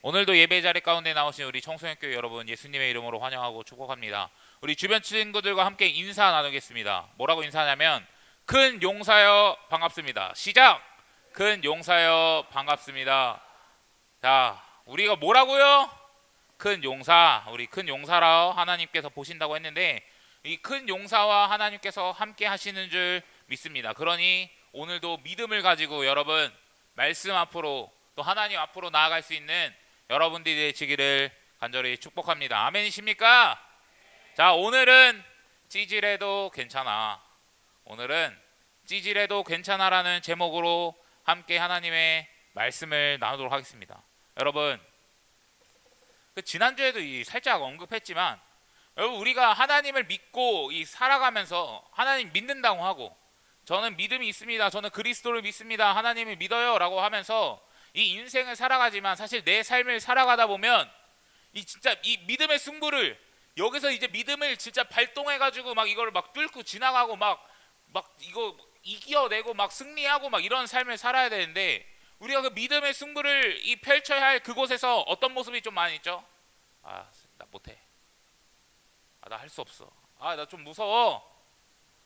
오늘도 예배 자리 가운데 나오신 우리 청소년교회 여러분 예수님의 이름으로 환영하고 축복합니다. 우리 주변 친구들과 함께 인사 나누겠습니다. 뭐라고 인사하냐면 큰 용사여 반갑습니다. 시작! 큰 용사여 반갑습니다. 자, 우리가 뭐라고요? 큰 용사, 우리 큰 용사라 하나님께서 보신다고 했는데 이 큰 용사와 하나님께서 함께 하시는 줄 믿습니다. 그러니 오늘도 믿음을 가지고 여러분 말씀 앞으로 또 하나님 앞으로 나아갈 수 있는 여러분들이 되시기를 간절히 축복합니다. 아멘이십니까? 자, 오늘은 찌질해도 괜찮아. 오늘은 찌질해도 괜찮아라는 제목으로 함께 하나님의 말씀을 나누도록 하겠습니다. 여러분, 지난주에도 살짝 언급했지만 여러분 우리가 하나님을 믿고 살아가면서 하나님 믿는다고 하고 저는 믿음이 있습니다. 저는 그리스도를 믿습니다. 하나님을 믿어요 라고 하면서 이 인생을 살아가지만 사실 내 삶을 살아가다 보면 진짜 이 믿음의 승부를 여기서 이제 믿음을 진짜 발동해가지고 막 이걸 막 뚫고 지나가고 막 이거 이겨내고 막 승리하고 막 이런 삶을 살아야 되는데 우리가 그 믿음의 승부를 펼쳐야 할 그곳에서 어떤 모습이 좀 많이 있죠? 나 못해. 나 할 수 없어. 나 좀 무서워.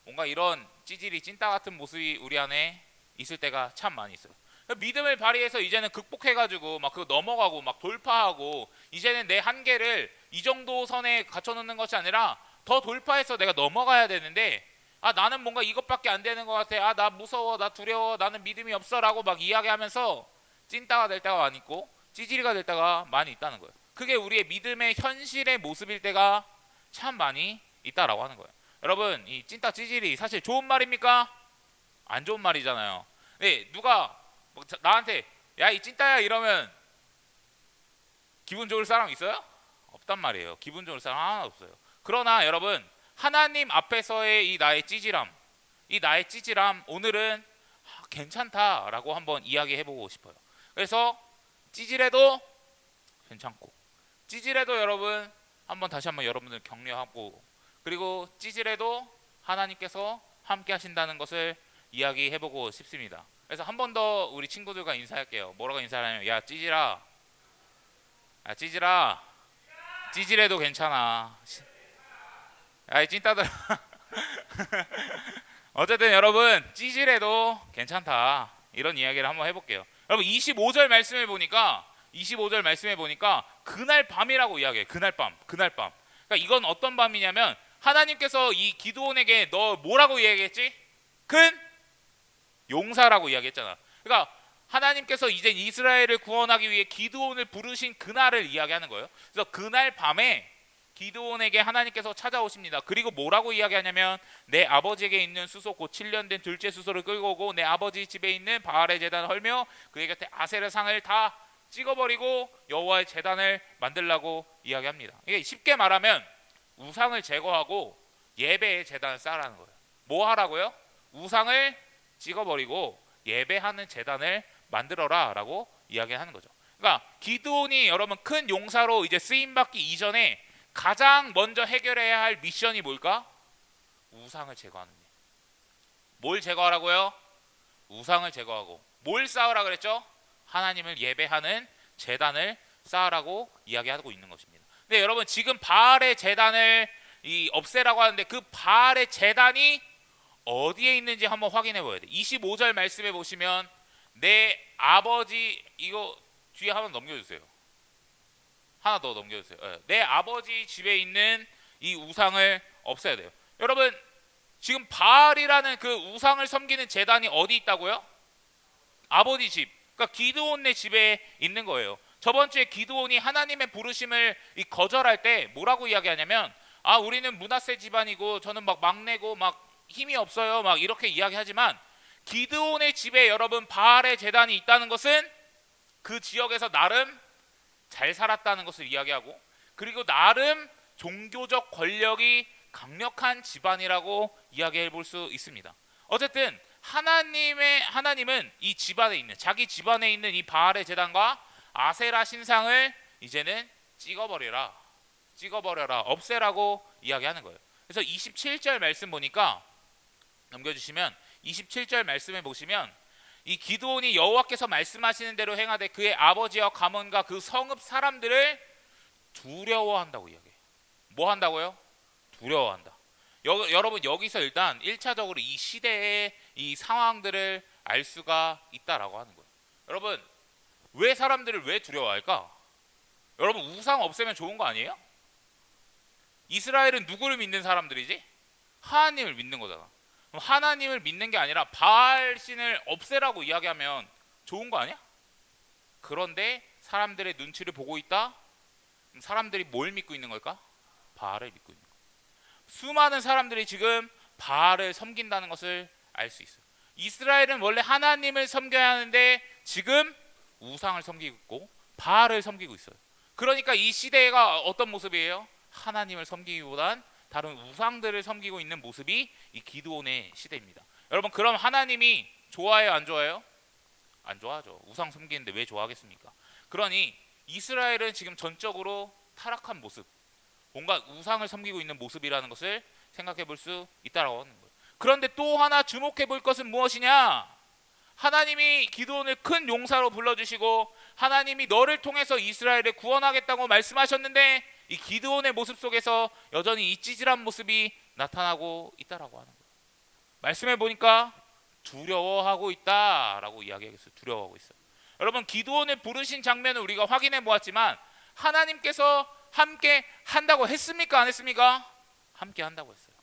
뭔가 이런 찌질이 찐따 같은 모습이 우리 안에 있을 때가 참 많이 있어요. 믿음을 발휘해서 이제는 극복해가지고 막 그거 넘어가고 막 돌파하고 이제는 내 한계를 이 정도 선에 갖춰놓는 것이 아니라 더 돌파해서 내가 넘어가야 되는데 나는 뭔가 이것밖에 안 되는 것 같아. 나 무서워. 나 두려워. 나는 믿음이 없어 라고 막 이야기하면서 찐따가 될 때가 많이 있고 찌질이가 될 때가 많이 있다는 거예요. 그게 우리의 믿음의 현실의 모습일 때가 참 많이 있다라고 하는 거예요. 여러분 이 찐따 찌질이 사실 좋은 말입니까? 안 좋은 말이잖아요. 네, 누가 나한테 야 이 찐따야 이러면 기분 좋을 사람 있어요? 없단 말이에요. 기분 좋을 사람 하나 없어요. 그러나 여러분 하나님 앞에서의 이 나의 찌질함 오늘은 괜찮다라고 한번 이야기해보고 싶어요. 그래서 찌질해도 괜찮고 찌질해도 여러분 다시 한번 여러분들 격려하고 그리고 찌질해도 하나님께서 함께 하신다는 것을 이야기해보고 싶습니다. 그래서 한 번 더 우리 친구들과 인사할게요. 뭐라고 인사하냐면 야 찌질아, 야 찌질아, 찌질해도 괜찮아. 야 이 찐따들 어쨌든 여러분 찌질해도 괜찮다 이런 이야기를 한번 해볼게요. 여러분 25절 말씀을 보니까 그날 밤이라고 이야기해요. 그날 밤. 그러니까 이건 어떤 밤이냐면 하나님께서 이 기드온에게 너 뭐라고 이야기했지? 큰 용사라고 이야기했잖아. 그러니까 하나님께서 이제 이스라엘을 구원하기 위해 기드온을 부르신 그날을 이야기하는 거예요. 그래서 그날 밤에 기드온에게 하나님께서 찾아오십니다. 그리고 뭐라고 이야기하냐면 내 아버지에게 있는 수소 곧 7년 된 둘째 수소를 끌고 오고 내 아버지 집에 있는 바알의 제단을 헐며 그의 곁에 아세르 상을 다 찍어버리고 여호와의 제단을 만들라고 이야기합니다. 이게 쉽게 말하면 우상을 제거하고 예배의 제단을 쌓으라는 거예요. 뭐 하라고요? 우상을 찍어버리고 예배하는 제단을 만들어라 라고 이야기하는 거죠. 그러니까 기드온이 여러분 큰 용사로 이제 쓰임받기 이전에 가장 먼저 해결해야 할 미션이 뭘까? 우상을 제거하는 일. 뭘 제거하라고요? 우상을 제거하고 뭘 쌓으라 그랬죠? 하나님을 예배하는 제단을 쌓으라고 이야기하고 있는 것입니다. 근데 여러분 지금 바알의 제단을 없애라고 하는데 그 바알의 제단이 어디에 있는지 한번 확인해 봐야 돼. 25절 말씀에 보시면 내 아버지 이거 뒤에 하나 넘겨주세요. 하나 더 넘겨주세요. 내 아버지 집에 있는 이 우상을 없애야 돼요. 여러분 지금 바알이라는 그 우상을 섬기는 제단이 어디 있다고요? 아버지 집. 그러니까 기드온네 집에 있는 거예요. 저번 주에 기드온이 하나님의 부르심을 거절할 때 뭐라고 이야기하냐면 우리는 므낫세 집안이고 저는 막 막내고 막 힘이 없어요 막 이렇게 이야기하지만 기드온의 집에 여러분 바알의 제단이 있다는 것은 그 지역에서 나름 잘 살았다는 것을 이야기하고 그리고 나름 종교적 권력이 강력한 집안이라고 이야기해 볼 수 있습니다. 어쨌든 하나님은 이 집안에 있는 자기 집안에 있는 이 바알의 제단과 아세라 신상을 이제는 찍어버려라 없애라고 이야기하는 거예요. 그래서 27절 말씀 보니까 넘겨주시면 27절 말씀에 보시면 이 기드온이 여호와께서 말씀하시는 대로 행하되 그의 아버지와 가문과 그 성읍 사람들을 두려워한다고 이야기해요. 뭐 한다고요? 두려워한다. 여러분 여기서 일단 1차적으로 이 시대의 이 상황들을 알 수가 있다라고 하는 거예요. 여러분 왜 사람들을 왜 두려워할까? 여러분 우상 없애면 좋은 거 아니에요? 이스라엘은 누구를 믿는 사람들이지? 하나님을 믿는 거잖아. 그럼 하나님을 믿는 게 아니라 바알 신을 없애라고 이야기하면 좋은 거 아니야? 그런데 사람들의 눈치를 보고 있다? 그럼 사람들이 뭘 믿고 있는 걸까? 바알을 믿고 있는 거야. 수많은 사람들이 지금 바알을 섬긴다는 것을 알 수 있어요. 이스라엘은 원래 하나님을 섬겨야 하는데 지금 우상을 섬기고 있고 바알을 섬기고 있어요. 그러니까 이 시대가 어떤 모습이에요? 하나님을 섬기기보단 다른 우상들을 섬기고 있는 모습이 이 기드온의 시대입니다. 여러분 그럼 하나님이 좋아해요 안 좋아해요? 안 좋아하죠. 우상 섬기는데 왜 좋아하겠습니까? 그러니 이스라엘은 지금 전적으로 타락한 모습, 뭔가 우상을 섬기고 있는 모습이라는 것을 생각해 볼 수 있다라고 하는 거예요. 그런데 또 하나 주목해 볼 것은 무엇이냐? 하나님이 기드온을 큰 용사로 불러주시고 하나님이 너를 통해서 이스라엘을 구원하겠다고 말씀하셨는데 이 기드온의 모습 속에서 여전히 이 찌질한 모습이 나타나고 있다라고 하는 거예요. 말씀해 보니까 두려워하고 있다라고 이야기하겠어요. 두려워하고 있어요. 여러분 기드온을 부르신 장면을 우리가 확인해 보았지만 하나님께서 함께 한다고 했습니까? 안 했습니까? 함께 한다고 했어요.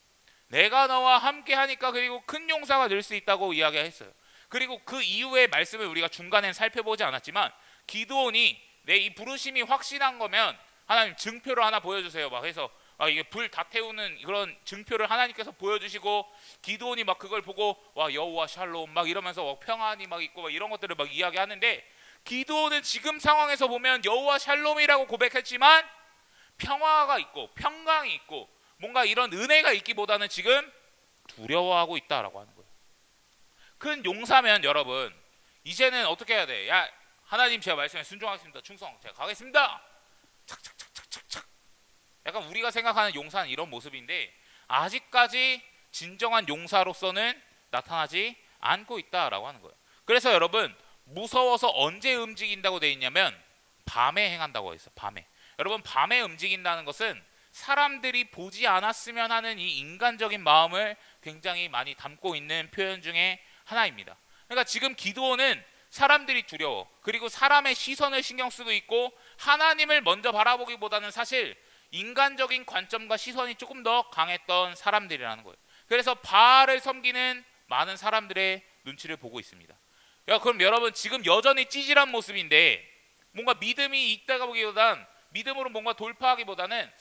내가 너와 함께 하니까 그리고 큰 용사가 될 수 있다고 이야기했어요. 그리고 그 이후의 말씀을 우리가 중간에 살펴보지 않았지만 기드온이 내 이 부르심이 확신한 거면 하나님 증표를 하나 보여주세요 막 해서 이게 불 다 태우는 그런 증표를 하나님께서 보여주시고 기드온이 막 그걸 보고 와 여호와 샬롬 막 이러면서 평안이 막 있고 막 이런 것들을 막 이야기하는데 기드온은 지금 상황에서 보면 여호와 샬롬이라고 고백했지만 평화가 있고 평강이 있고 뭔가 이런 은혜가 있기보다는 지금 두려워하고 있다라고 하는 거예요. 큰 용사면 여러분 이제는 어떻게 해야 돼? 야 하나님 제가 말씀에 순종하겠습니다. 충성 제가 가겠습니다. 착착착착착착. 약간 우리가 생각하는 용사는 이런 모습인데 아직까지 진정한 용사로서는 나타나지 않고 있다라고 하는 거예요. 그래서 여러분 무서워서 언제 움직인다고 되어 있냐면 밤에 행한다고 했어요. 밤에. 여러분 밤에 움직인다는 것은 사람들이 보지 않았으면 하는 이 인간적인 마음을 굉장히 많이 담고 있는 표현 중에 하나입니다. 그러니까 지금 기드온은 사람들이 두려워 그리고 사람의 시선을 신경 쓰고 있고 하나님을 먼저 바라보기보다는 사실 인간적인 관점과 시선이 조금 더 강했던 사람들이라는 거예요. 그래서 바알을 섬기는 많은 사람들의 눈치를 보고 있습니다. 그럼 여러분 지금 여전히 찌질한 모습인데 뭔가 믿음이 있다가 보기보단 믿음으로 뭔가 돌파하기보다는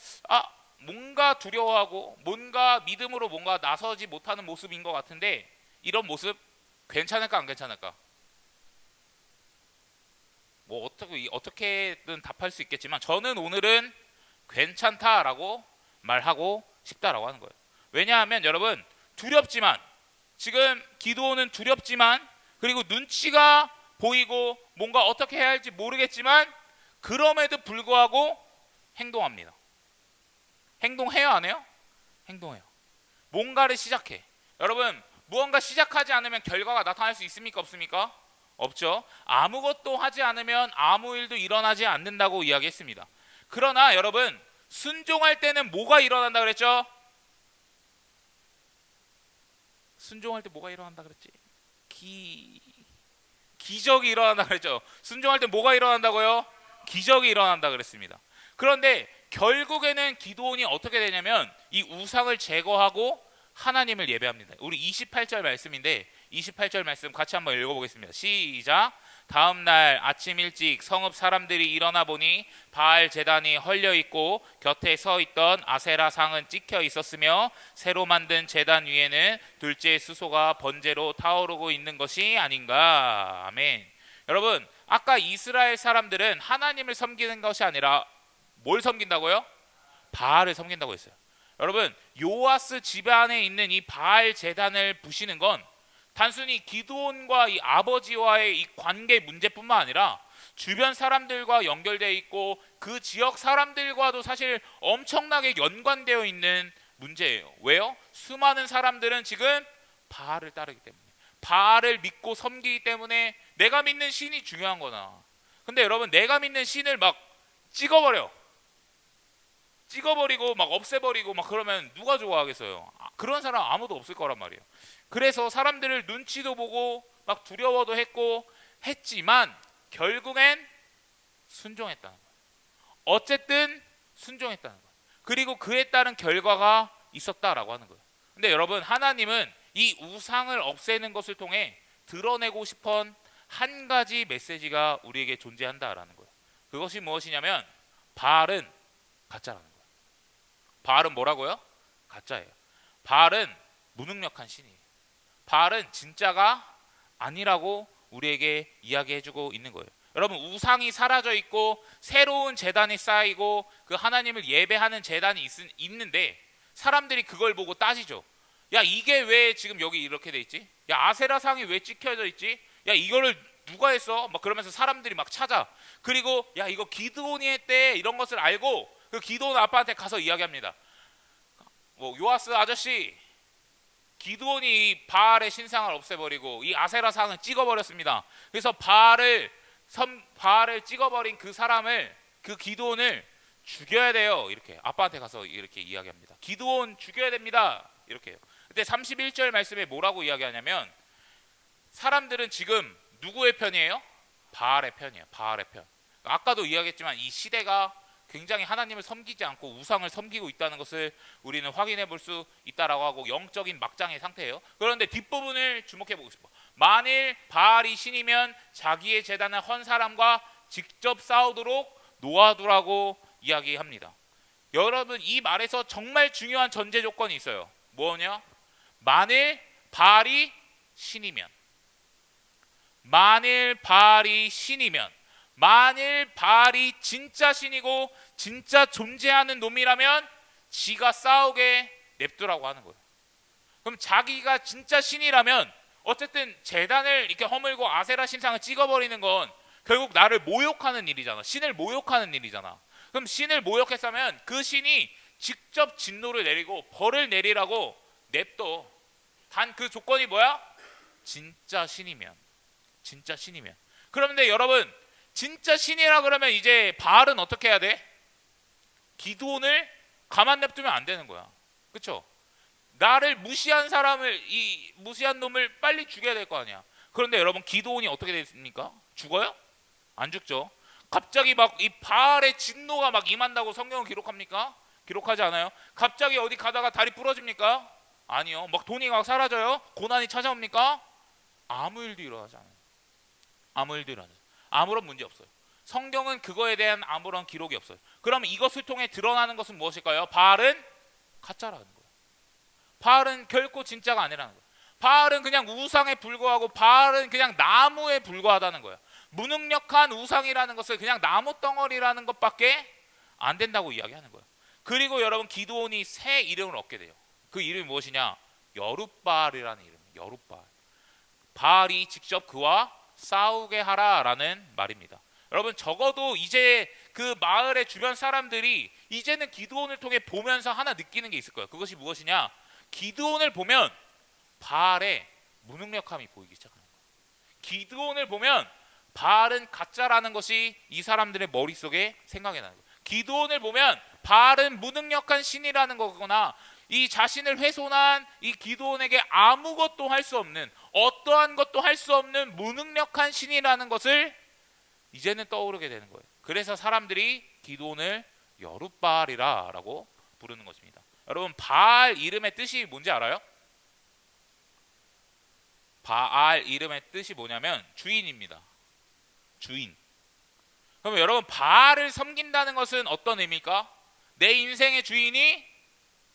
뭔가 두려워하고 뭔가 믿음으로 뭔가 나서지 못하는 모습인 것 같은데 이런 모습 괜찮을까 안 괜찮을까? 뭐 어떻게든 답할 수 있겠지만 저는 오늘은 괜찮다라고 말하고 싶다라고 하는 거예요. 왜냐하면 여러분 두렵지만 지금 기드온은 두렵지만 그리고 눈치가 보이고 뭔가 어떻게 해야 할지 모르겠지만 그럼에도 불구하고 행동합니다. 행동해요 안 해요? 행동해요. 뭔가를 시작해. 여러분 무언가 시작하지 않으면 결과가 나타날 수 있습니까 없습니까? 없죠. 아무것도 하지 않으면 아무 일도 일어나지 않는다고 이야기했습니다. 그러나 여러분 순종할 때는 뭐가 일어난다 그랬죠? 순종할 때 뭐가 일어난다 그랬지? 기적이 일어난다 그랬죠. 순종할 때 뭐가 일어난다고요? 기적이 일어난다 그랬습니다. 그런데 결국에는 기드온이 어떻게 되냐면 이 우상을 제거하고 하나님을 예배합니다. 우리 28절 말씀인데 28절 말씀 같이 한번 읽어보겠습니다. 시작. 다음 날 아침 일찍 성읍 사람들이 일어나 보니 바알 제단이 헐려 있고 곁에 서 있던 아세라 상은 찍혀 있었으며 새로 만든 제단 위에는 둘째 수소가 번제로 타오르고 있는 것이 아닌가. 아멘. 여러분 아까 이스라엘 사람들은 하나님을 섬기는 것이 아니라 뭘 섬긴다고요? 바알을 섬긴다고 했어요. 여러분 요아스 집안에 있는 이 바알 제단을 부시는 건 단순히 기드온과 이 아버지와의 이 관계 문제뿐만 아니라 주변 사람들과 연결되어 있고 그 지역 사람들과도 사실 엄청나게 연관되어 있는 문제예요. 왜요? 수많은 사람들은 지금 바알을 따르기 때문에 바알을 믿고 섬기기 때문에 내가 믿는 신이 중요한 거나. 근데 여러분, 내가 믿는 신을 막 찍어버리고 막 없애버리고 막 그러면 누가 좋아하겠어요? 그런 사람 아무도 없을 거란 말이에요. 그래서 사람들을 눈치도 보고 막 두려워도 했지만 결국엔 순종했다는 거예요. 어쨌든 순종했다는 거예요. 그리고 그에 따른 결과가 있었다라고 하는 거예요. 근데 여러분, 하나님은 이 우상을 없애는 것을 통해 드러내고 싶은 한 가지 메시지가 우리에게 존재한다라는 거예요. 그것이 무엇이냐면 바알은 가짜라는 거예요. 바알은 뭐라고요? 가짜예요. 바알은 무능력한 신이에요. 바알은 진짜가 아니라고 우리에게 이야기해주고 있는 거예요. 여러분, 우상이 사라져 있고 새로운 제단이 쌓이고 그 하나님을 예배하는 제단이 있는데 사람들이 그걸 보고 따지죠. 야, 이게 왜 지금 여기 이렇게 돼 있지? 야, 아세라 상이 왜 찍혀져 있지? 야, 이거를 누가 했어? 막 그러면서 사람들이 막 찾아. 그리고 야, 이거 기드온이 했대. 이런 것을 알고 그 기드온 아빠한테 가서 이야기합니다. 뭐, 요아스 아저씨, 기드온이 바알의 신상을 없애버리고 이 아세라 상을 찍어버렸습니다. 그래서 바알을 찍어버린 그 사람을, 그 기드온을 죽여야 돼요. 이렇게 아빠한테 가서 이렇게 이야기합니다. 기드온 죽여야 됩니다. 이렇게 해요. 그때 31절 말씀에 뭐라고 이야기하냐면 사람들은 지금 누구의 편이에요? 바알의 편이에요. 바알의 편. 아까도 이야기했지만 이 시대가 굉장히 하나님을 섬기지 않고 우상을 섬기고 있다는 것을 우리는 확인해 볼 수 있다라고 하고 영적인 막장의 상태예요. 그런데 뒷부분을 주목해 보고 싶어. 만일 바알이 신이면 자기의 제단을 헌 사람과 직접 싸우도록 놓아두라고 이야기합니다. 여러분, 이 말에서 정말 중요한 전제 조건이 있어요. 뭐냐? 만일 바알이 신이면, 만일 바알이 진짜 신이고 진짜 존재하는 놈이라면 지가 싸우게 냅두라고 하는 거예요. 그럼 자기가 진짜 신이라면 어쨌든 제단을 이렇게 허물고 아세라 신상을 찍어버리는 건 결국 나를 모욕하는 일이잖아. 신을 모욕하는 일이잖아. 그럼 신을 모욕했으면 그 신이 직접 진노를 내리고 벌을 내리라고 냅둬. 단 그 조건이 뭐야? 진짜 신이면. 그런데 여러분, 진짜 신이라 그러면 이제 바알은 어떻게 해야 돼? 기드온을 가만 냅두면 안 되는 거야. 그렇죠? 나를 무시한 무시한 놈을 빨리 죽여야 될 거 아니야. 그런데 여러분, 기드온이 어떻게 됐습니까? 죽어요? 안 죽죠. 갑자기 막 이 바알의 진노가 막 임한다고 성경은 기록합니까? 기록하지 않아요. 갑자기 어디 가다가 다리 부러집니까? 아니요. 막 돈이 막 사라져요? 고난이 찾아옵니까? 아무 일도 일어나지 않아요. 아무런 문제 없어요. 성경은 그거에 대한 아무런 기록이 없어요. 그럼 이것을 통해 드러나는 것은 무엇일까요? 바알은 가짜라는 거예요. 바알은 결코 진짜가 아니라는 거예요. 바알은 그냥 우상에 불과하고 바알은 그냥 나무에 불과하다는 거예요. 무능력한 우상이라는 것을 그냥 나무 덩어리라는 것밖에 안 된다고 이야기하는 거예요. 그리고 여러분, 기드온이 새 이름을 얻게 돼요. 그 이름이 무엇이냐? 여룻바알이라는 이름이에요. 여룻바알. 바알이 직접 그와 싸우게 하라라는 말입니다. 여러분, 적어도 이제 그 마을의 주변 사람들이 이제는 기드온을 통해 보면서 하나 느끼는 게 있을 거예요. 그것이 무엇이냐? 기드온을 보면 바알의 무능력함이 보이기 시작하는 거예요. 기드온을 보면 바알은 가짜라는 것이 이 사람들의 머릿속에 생각이 나는 거예요. 기드온을 보면 바알은 무능력한 신이라는 거구나. 이 자신을 훼손한 이 기드온에게 아무것도 할 수 없는, 어떠한 것도 할 수 없는 무능력한 신이라는 것을 이제는 떠오르게 되는 거예요. 그래서 사람들이 기드온을 여룻바알이라고 부르는 것입니다. 여러분, 바알 이름의 뜻이 뭔지 알아요? 바알 이름의 뜻이 뭐냐면 주인입니다. 주인. 그러면 여러분, 바알을 섬긴다는 것은 어떤 의미일까? 내 인생의 주인이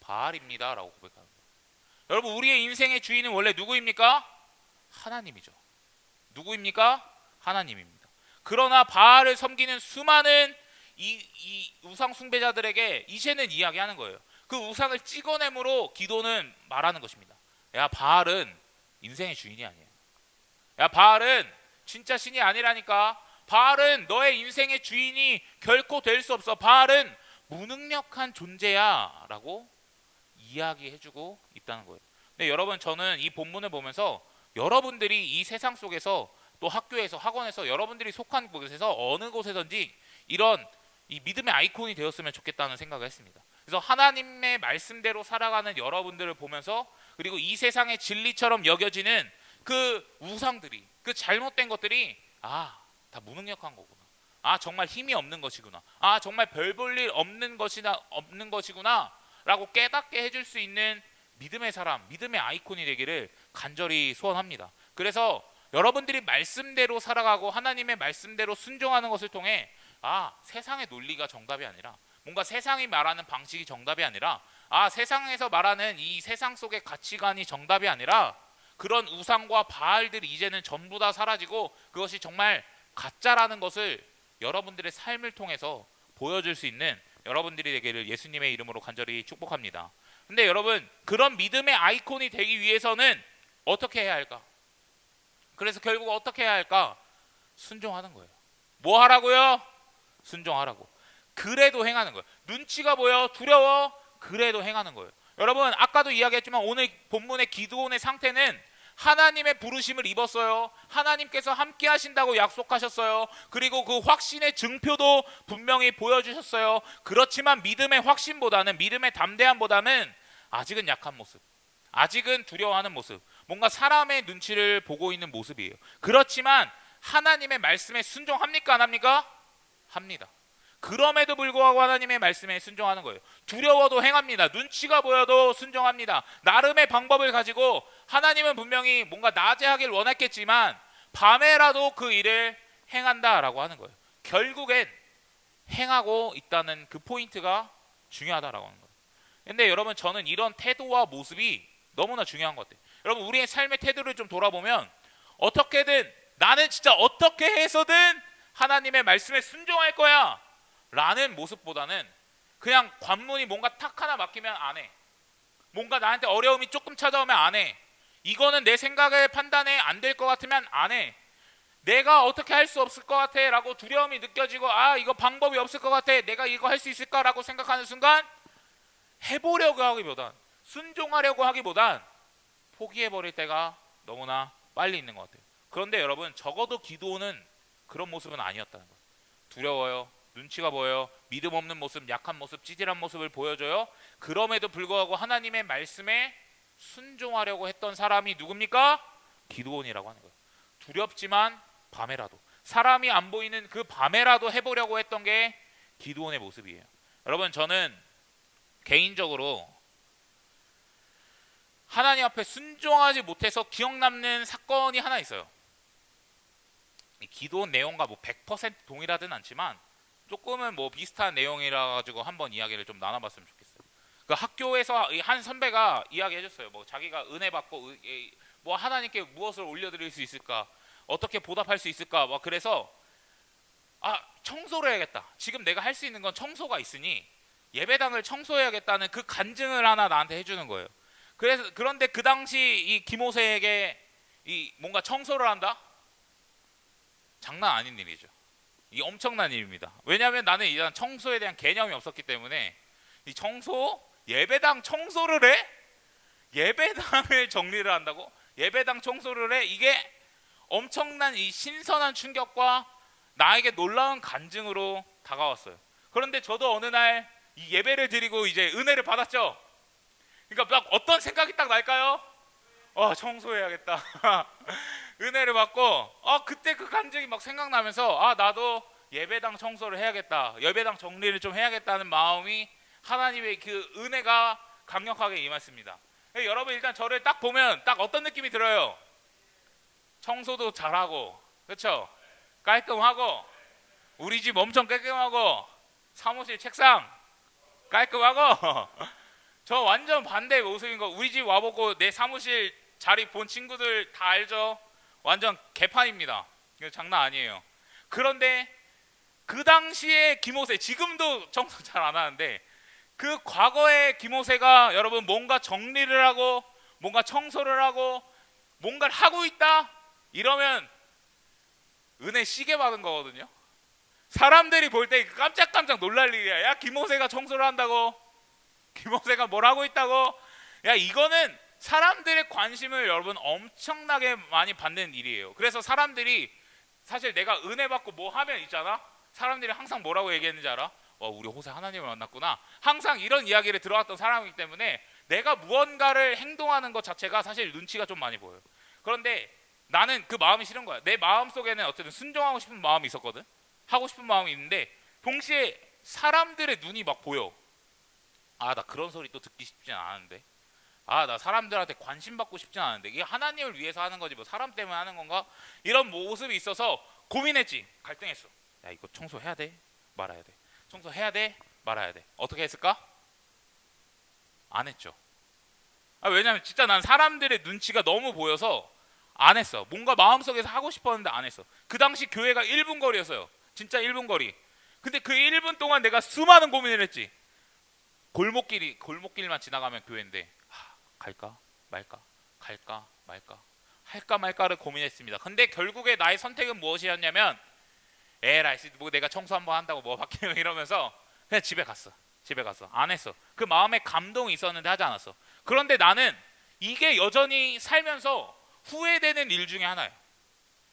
바알입니다 라고 고백하는 거예요. 여러분, 우리의 인생의 주인은 원래 누구입니까? 하나님이죠. 누구입니까? 하나님입니다. 그러나 바알을 섬기는 수많은 이 우상 숭배자들에게 이제는 이야기하는 거예요. 그 우상을 찍어내므로 기도는 말하는 것입니다. 야, 바알은 인생의 주인이 아니에요. 야, 바알은 진짜 신이 아니라니까. 바알은 너의 인생의 주인이 결코 될 수 없어. 바알은 무능력한 존재야 라고 이야기해주고 있다는 거예요. 근데 여러분, 저는 이 본문을 보면서 여러분들이 이 세상 속에서 또 학교에서 학원에서 여러분들이 속한 곳에서 어느 곳에든지 이런 이 믿음의 아이콘이 되었으면 좋겠다는 생각을 했습니다. 그래서 하나님의 말씀대로 살아가는 여러분들을 보면서 그리고 이 세상의 진리처럼 여겨지는 그 우상들이 그 잘못된 것들이 다 무능력한 거구나. 정말 힘이 없는 것이구나. 정말 별 볼 일 없는 것이구나 라고 깨닫게 해줄 수 있는 믿음의 사람, 믿음의 아이콘이 되기를 간절히 소원합니다. 그래서 여러분들이 말씀대로 살아가고 하나님의 말씀대로 순종하는 것을 통해 세상의 논리가 정답이 아니라 뭔가 세상이 말하는 방식이 정답이 아니라 세상에서 말하는 이 세상 속의 가치관이 정답이 아니라 그런 우상과 바알들이 이제는 전부 다 사라지고 그것이 정말 가짜라는 것을 여러분들의 삶을 통해서 보여줄 수 있는 여러분들이 되기를 예수님의 이름으로 간절히 축복합니다. 근데 여러분, 그런 믿음의 아이콘이 되기 위해서는 어떻게 해야 할까? 그래서 결국 어떻게 해야 할까? 순종하는 거예요. 뭐 하라고요? 순종하라고. 그래도 행하는 거예요. 눈치가 보여? 두려워? 그래도 행하는 거예요. 여러분, 아까도 이야기했지만 오늘 본문의 기드온의 상태는 하나님의 부르심을 입었어요. 하나님께서 함께 하신다고 약속하셨어요. 그리고 그 확신의 증표도 분명히 보여주셨어요. 그렇지만 믿음의 확신보다는, 믿음의 담대함보다는 아직은 약한 모습, 아직은 두려워하는 모습, 뭔가 사람의 눈치를 보고 있는 모습이에요. 그렇지만 하나님의 말씀에 순종합니까? 안 합니까? 합니다. 그럼에도 불구하고 하나님의 말씀에 순종하는 거예요. 두려워도 행합니다. 눈치가 보여도 순종합니다. 나름의 방법을 가지고 하나님은 분명히 뭔가 낮에 하길 원했겠지만 밤에라도 그 일을 행한다라고 하는 거예요. 결국엔 행하고 있다는 그 포인트가 중요하다라고 하는 거예요. 근데 여러분, 저는 이런 태도와 모습이 너무나 중요한 것 같아요. 여러분, 우리의 삶의 태도를 좀 돌아보면 어떻게든 나는 진짜 어떻게 해서든 하나님의 말씀에 순종할 거야 라는 모습보다는 그냥 관문이 뭔가 탁 하나 막히면 안 해. 뭔가 나한테 어려움이 조금 찾아오면 안 해. 이거는 내 생각에 판단에 안 될 것 같으면 안 해. 내가 어떻게 할 수 없을 것 같아 라고 두려움이 느껴지고 이거 방법이 없을 것 같아, 내가 이거 할 수 있을까 라고 생각하는 순간 해보려고 하기보단, 순종하려고 하기보단 포기해버릴 때가 너무나 빨리 있는 것 같아요. 그런데 여러분, 적어도 기드온은 그런 모습은 아니었다는 거예요. 두려워요. 눈치가 보여요. 믿음 없는 모습, 약한 모습, 찌질한 모습을 보여줘요. 그럼에도 불구하고 하나님의 말씀에 순종하려고 했던 사람이 누굽니까? 기드온이라고 하는 거예요. 두렵지만 밤에라도, 사람이 안 보이는 그 밤에라도 해보려고 했던 게 기드온의 모습이에요. 여러분, 저는 개인적으로 하나님 앞에 순종하지 못해서 기억 남는 사건이 하나 있어요. 이 기드온 내용과 100% 동일하진 않지만 조금은 비슷한 내용이라 가지고 한번 이야기를 좀 나눠봤으면 좋겠어요. 그 학교에서 한 선배가 이야기해줬어요. 자기가 은혜 받고 하나님께 무엇을 올려드릴 수 있을까, 어떻게 보답할 수 있을까, 그래서 청소를 해야겠다. 지금 내가 할 수 있는 건 청소가 있으니 예배당을 청소해야겠다는 그 간증을 하나 나한테 해주는 거예요. 그런데 그 당시 이 기모세에게 뭔가 청소를 한다? 장난 아닌 일이죠. 이 엄청난 일입니다. 왜냐하면 나는 일단 청소에 대한 개념이 없었기 때문에 이 예배당 청소를 해? 예배당을 정리를 한다고? 예배당 청소를 해? 이게 엄청난 이 신선한 충격과 나에게 놀라운 간증으로 다가왔어요. 그런데 저도 어느 날 이 예배를 드리고 이제 은혜를 받았죠. 그러니까 어떤 생각이 딱 날까요? 청소해야겠다. 은혜를 받고 그때 그 감정이 생각나면서 나도 예배당 청소를 해야겠다, 예배당 정리를 좀 해야겠다는 마음이, 하나님의 그 은혜가 강력하게 임했습니다. 여러분, 일단 저를 딱 보면 딱 어떤 느낌이 들어요? 청소도 잘하고, 그렇죠? 깔끔하고, 우리 집 엄청 깔끔하고, 사무실 책상 깔끔하고 저 완전 반대 모습인 거. 우리 집 와보고 내 사무실 자리 본 친구들 다 알죠? 완전 개판입니다. 이거 장난 아니에요. 그런데 그 당시에 기모세, 지금도 청소 잘 안 하는데 그 과거의 기모세가 여러분 뭔가 정리를 하고 뭔가 청소를 하고 뭔가를 하고 있다? 이러면 은혜 시계 받은 거거든요. 사람들이 볼 때 깜짝깜짝 놀랄 일이야. 야, 기모세가 청소를 한다고? 기모세가 뭘 하고 있다고? 야, 이거는 사람들의 관심을 여러분 엄청나게 많이 받는 일이에요. 그래서 사람들이 사실 내가 은혜 받고 뭐 하면 있잖아. 사람들이 항상 뭐라고 얘기했는지 알아? 우리 호세 하나님을 만났구나. 항상 이런 이야기를 들어왔던 사람이기 때문에 내가 무언가를 행동하는 것 자체가 사실 눈치가 좀 많이 보여요. 그런데 나는 그 마음이 싫은 거야. 내 마음 속에는 어쨌든 순종하고 싶은 마음이 있었거든. 하고 싶은 마음이 있는데 동시에 사람들의 눈이 막 보여. 나 그런 소리 또 듣기 쉽진 않은데. 나 사람들한테 관심 받고 싶진 않은데. 이게 하나님을 위해서 하는 거지 뭐 사람 때문에 하는 건가? 이런 모습이 있어서 고민했지. 갈등했어. 야, 이거 청소해야 돼? 말아야 돼? 청소해야 돼? 말아야 돼? 어떻게 했을까? 안 했죠. 왜냐면 진짜 난 사람들의 눈치가 너무 보여서 안 했어. 뭔가 마음속에서 하고 싶었는데 안 했어. 그 당시 교회가 1분 거리였어요. 진짜 1분 거리. 근데 그 1분 동안 내가 수많은 고민을 했지. 골목길만 지나가면 교회인데 갈까 말까, 갈까 말까, 할까 말까를 고민했습니다. 근데 결국에 나의 선택은 무엇이었냐면 에라이 뭐 내가 청소 한번 한다고 뭐 바뀌면 이러면서 그냥 집에 갔어. 안 했어. 그 마음에 감동이 있었는데 하지 않았어. 그런데 나는 이게 여전히 살면서 후회되는 일 중에 하나예요.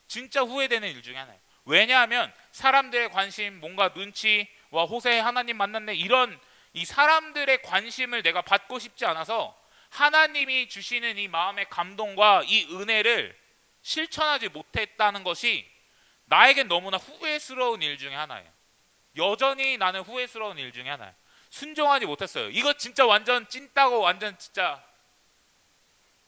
진짜 후회되는 일 중에 하나예요. 왜냐하면 사람들의 관심, 뭔가 눈치와 호세 하나님 만났네 이런 이 사람들의 관심을 내가 받고 싶지 않아서 하나님이 주시는 이 마음의 감동과 이 은혜를 실천하지 못했다는 것이 나에겐 너무나 후회스러운 일 중에 하나예요. 여전히 나는 후회스러운 일 중에 하나예요. 순종하지 못했어요. 이거 진짜 완전 찐따고 완전 진짜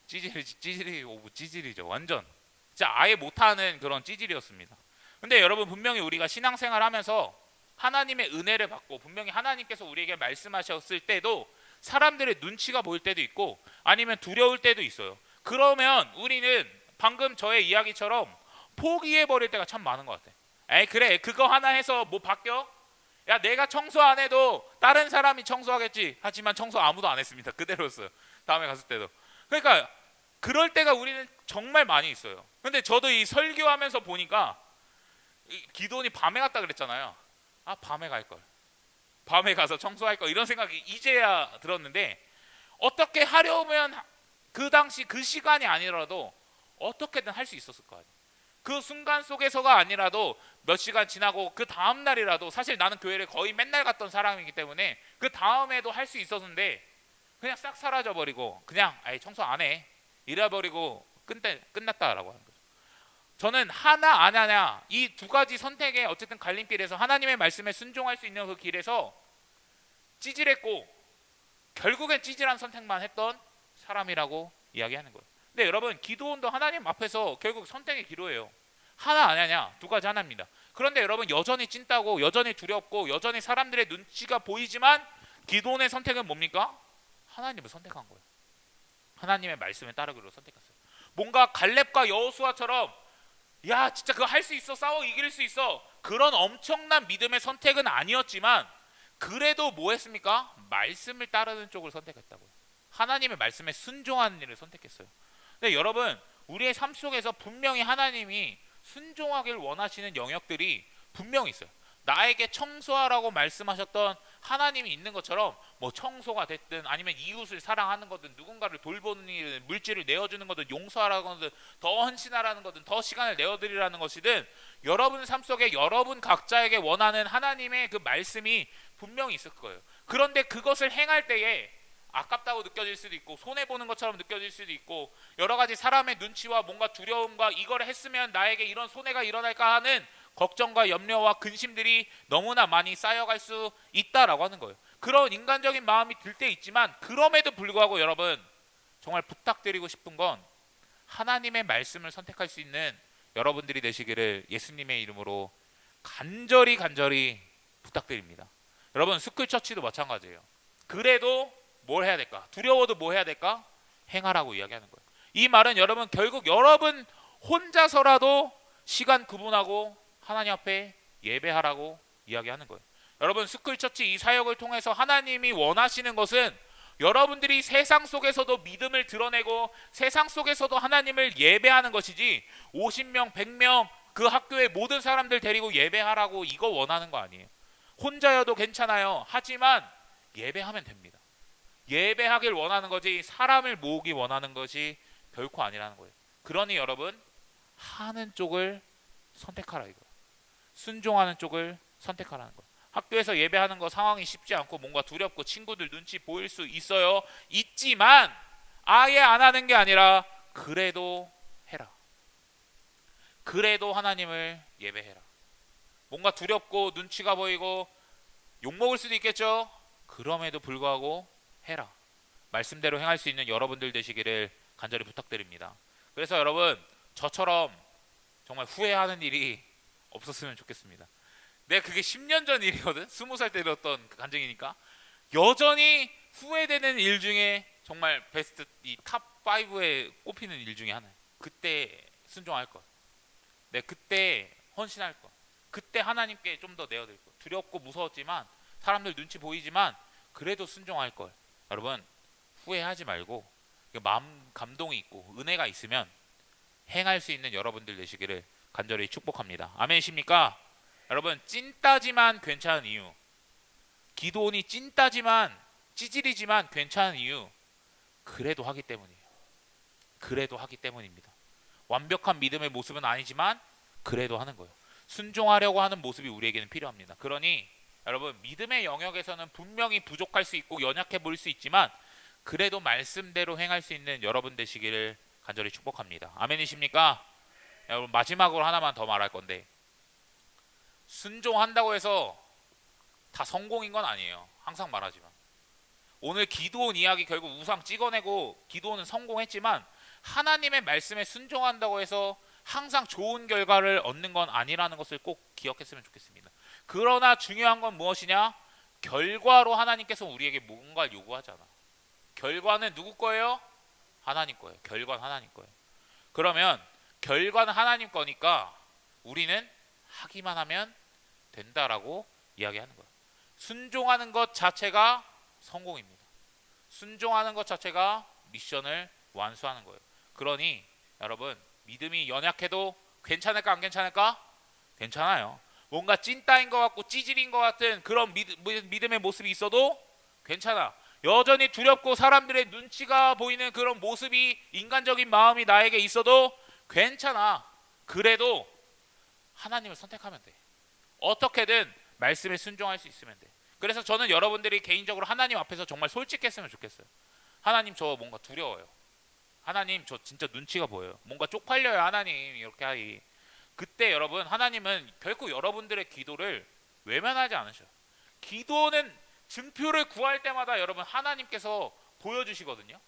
찌질이 오브 찌질이죠. 완전 진짜 아예 못하는 그런 찌질이었습니다. 근데 여러분 분명히 우리가 신앙생활 하면서 하나님의 은혜를 받고 분명히 하나님께서 우리에게 말씀하셨을 때도 사람들의 눈치가 보일 때도 있고 아니면 두려울 때도 있어요. 그러면 우리는 방금 저의 이야기처럼 포기해버릴 때가 참 많은 것 같아. 에이 그래 그거 하나 해서 뭐 바뀌어? 야 내가 청소 안 해도 다른 사람이 청소하겠지. 하지만 청소 아무도 안 했습니다. 그대로였어요. 다음에 갔을 때도. 그러니까 그럴 때가 우리는 정말 많이 있어요. 근데 저도 이 설교하면서 보니까 기도원이 밤에 갔다 그랬잖아요. 밤에 갈걸. 밤에 가서 청소할 거 이런 생각이 이제야 들었는데 어떻게 하려면 그 당시 그 시간이 아니라도 어떻게든 할 수 있었을 거 아니에요. 그 순간 속에서가 아니라도 몇 시간 지나고 그 다음 날이라도 사실 나는 교회를 거의 맨날 갔던 사람이기 때문에 그 다음에도 할 수 있었는데 그냥 싹 사라져 버리고 그냥 청소 안 해 이래버리고 끝났다라고 하는 거죠. 저는 하나 안 하냐 이 두 가지 선택의 어쨌든 갈림길에서 하나님의 말씀에 순종할 수 있는 그 길에서 찌질했고 결국엔 찌질한 선택만 했던 사람이라고 이야기하는 거예요. 근데 여러분 기도원도 하나님 앞에서 결국 선택의 기로예요. 하나 안 하냐 두 가지 하나입니다. 그런데 여러분 여전히 찐따고 여전히 두렵고 여전히 사람들의 눈치가 보이지만 기도원의 선택은 뭡니까? 하나님을 선택한 거예요. 하나님의 말씀에 따르기로 선택했어요. 뭔가 갈렙과 여호수아처럼 야 진짜 그거 할 수 있어 싸워 이길 수 있어 그런 엄청난 믿음의 선택은 아니었지만 그래도 뭐 했습니까? 말씀을 따르는 쪽을 선택했다고요. 하나님의 말씀에 순종하는 일을 선택했어요. 근데 여러분 우리의 삶 속에서 분명히 하나님이 순종하길 원하시는 영역들이 분명히 있어요. 나에게 청소하라고 말씀하셨던 하나님이 있는 것처럼 뭐 청소가 됐든 아니면 이웃을 사랑하는 거든 누군가를 돌보는 일, 물질을 내어주는 거든 용서하라는 거든 더 헌신하라는 거든 더 시간을 내어드리라는 것이든 여러분 삶 속에 여러분 각자에게 원하는 하나님의 그 말씀이 분명히 있을 거예요. 그런데 그것을 행할 때에 아깝다고 느껴질 수도 있고 손해보는 것처럼 느껴질 수도 있고 여러 가지 사람의 눈치와 뭔가 두려움과 이걸 했으면 나에게 이런 손해가 일어날까 하는 걱정과 염려와 근심들이 너무나 많이 쌓여갈 수 있다라고 하는 거예요. 그런 인간적인 마음이 들 때 있지만 그럼에도 불구하고 여러분 정말 부탁드리고 싶은 건 하나님의 말씀을 선택할 수 있는 여러분들이 되시기를 예수님의 이름으로 간절히 부탁드립니다. 여러분 스쿨처치도 마찬가지예요. 그래도 뭘 해야 될까? 두려워도 뭐 해야 될까? 행하라고 이야기하는 거예요. 이 말은 여러분 결국 여러분 혼자서라도 시간 구분하고 하나님 앞에 예배하라고 이야기하는 거예요. 여러분 스쿨처치 이 사역을 통해서 하나님이 원하시는 것은 여러분들이 세상 속에서도 믿음을 드러내고 세상 속에서도 하나님을 예배하는 것이지 50명, 100명 그 학교의 모든 사람들 데리고 예배하라고 이거 원하는 거 아니에요. 혼자여도 괜찮아요. 하지만 예배하면 됩니다. 예배하길 원하는 거지 사람을 모으기 원하는 것이 결코 아니라는 거예요. 그러니 여러분 하는 쪽을 선택하라 이거. 순종하는 쪽을 선택하라는 거예요. 학교에서 예배하는 거 상황이 쉽지 않고 뭔가 두렵고 친구들 눈치 보일 수 있어요. 있지만 아예 안 하는 게 아니라 그래도 해라. 그래도 하나님을 예배해라. 뭔가 두렵고 눈치가 보이고 욕먹을 수도 있겠죠. 그럼에도 불구하고 해라. 말씀대로 행할 수 있는 여러분들 되시기를 간절히 부탁드립니다. 그래서 여러분 저처럼 정말 후회하는 일이 없었으면 좋겠습니다. 내가 그게 10년 전 일이거든. 20살 때 일었던 그 간증이니까 여전히 후회되는 일 중에 정말 베스트 이 탑 5에 꼽히는 일 중에 하나예요. 그때 순종할 것, 내 그때 헌신할 것, 그때 하나님께 좀 더 내어드릴 것. 두렵고 무서웠지만 사람들 눈치 보이지만 그래도 순종할 걸. 여러분 후회하지 말고 마음 감동이 있고 은혜가 있으면 행할 수 있는 여러분들 되시기를 간절히 축복합니다. 아멘이십니까? 여러분 찐따지만 괜찮은 이유, 기도원이 찐따지만 찌질이지만 괜찮은 이유, 그래도 하기 때문이에요. 그래도 하기 때문입니다. 완벽한 믿음의 모습은 아니지만 그래도 하는 거예요. 순종하려고 하는 모습이 우리에게는 필요합니다. 그러니 여러분 믿음의 영역에서는 분명히 부족할 수 있고 연약해 보일 수 있지만 그래도 말씀대로 행할 수 있는 여러분 되시기를 간절히 축복합니다. 아멘이십니까? 여러분 마지막으로 하나만 더 말할 건데 순종한다고 해서 다 성공인 건 아니에요. 항상 말하지만 오늘 기도원 이야기 결국 우상 찍어내고 기도원은 성공했지만 하나님의 말씀에 순종한다고 해서 항상 좋은 결과를 얻는 건 아니라는 것을 꼭 기억했으면 좋겠습니다. 그러나 중요한 건 무엇이냐? 결과로 하나님께서 우리에게 뭔가를 요구하잖아. 결과는 누구 거예요? 하나님 거예요. 결과는 하나님 거예요. 그러면 결과는 하나님 거니까 우리는 하기만 하면 된다라고 이야기하는 거예요. 순종하는 것 자체가 성공입니다. 순종하는 것 자체가 미션을 완수하는 거예요. 그러니 여러분 믿음이 연약해도 괜찮을까 안 괜찮을까? 괜찮아요. 뭔가 찐따인 것 같고 찌질인 것 같은 그런 믿음의 모습이 있어도 괜찮아. 여전히 두렵고 사람들의 눈치가 보이는 그런 모습이 인간적인 마음이 나에게 있어도 괜찮아. 그래도 하나님을 선택하면 돼. 어떻게든 말씀에 순종할 수 있으면 돼. 그래서 저는 여러분들이 개인적으로 하나님 앞에서 정말 솔직했으면 좋겠어요. 하나님 저 뭔가 두려워요. 하나님 저 진짜 눈치가 보여요. 뭔가 쪽팔려요 하나님 이렇게 하기. 그때 여러분 하나님은 결코 여러분들의 기도를 외면하지 않으셔요. 기도는 증표를 구할 때마다 여러분 하나님께서 보여주시거든요.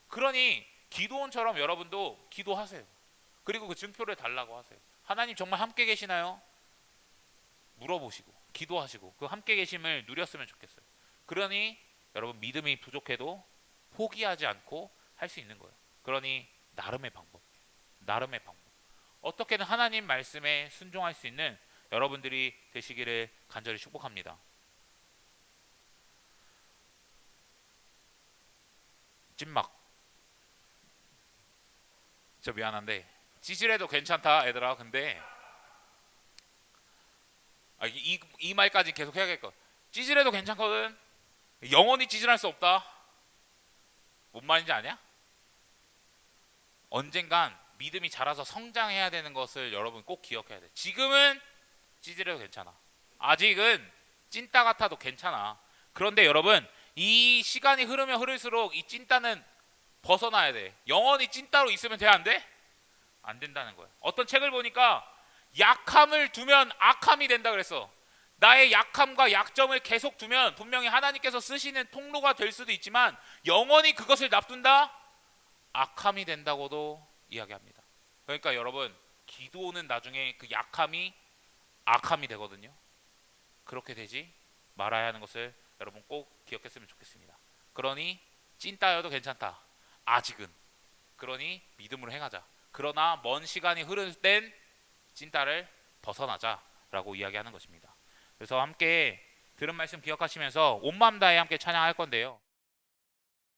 그러니 기도원처럼 여러분도 기도하세요. 그리고 그 증표를 달라고 하세요. 하나님 정말 함께 계시나요? 물어보시고 기도하시고 그 함께 계심을 누렸으면 좋겠어요. 그러니 여러분 믿음이 부족해도 포기하지 않고 할 수 있는 거예요. 그러니 나름의 방법 어떻게든 하나님 말씀에 순종할 수 있는 여러분들이 되시기를 간절히 축복합니다. 찐막 진짜 미안한데 찌질해도 괜찮다 얘들아. 근데 이 말까지 계속 해야겠거. 찌질해도 괜찮거든. 영원히 찌질할 수 없다. 뭔 말인지 아냐? 언젠간 믿음이 자라서 성장해야 되는 것을 여러분 꼭 기억해야 돼. 지금은 찌질해도 괜찮아. 아직은 찐따 같아도 괜찮아. 그런데 여러분 이 시간이 흐르면 흐를수록 이 찐따는 벗어나야 돼. 영원히 찐따로 있으면 돼 안 돼? 안 된다는 거야. 어떤 책을 보니까 약함을 두면 악함이 된다 그랬어. 나의 약함과 약점을 계속 두면 분명히 하나님께서 쓰시는 통로가 될 수도 있지만 영원히 그것을 놔둔다? 악함이 된다고도 이야기합니다. 그러니까 여러분 기도는 나중에 그 약함이 악함이 되거든요. 그렇게 되지 말아야 하는 것을 여러분 꼭 기억했으면 좋겠습니다. 그러니 찐따여도 괜찮다. 아직은. 그러니 믿음으로 행하자. 그러나 먼 시간이 흐를 땐 찐따를 벗어나자라고 이야기하는 것입니다. 그래서 함께 들은 말씀 기억하시면서 온 마음 다해 함께 찬양할 건데요.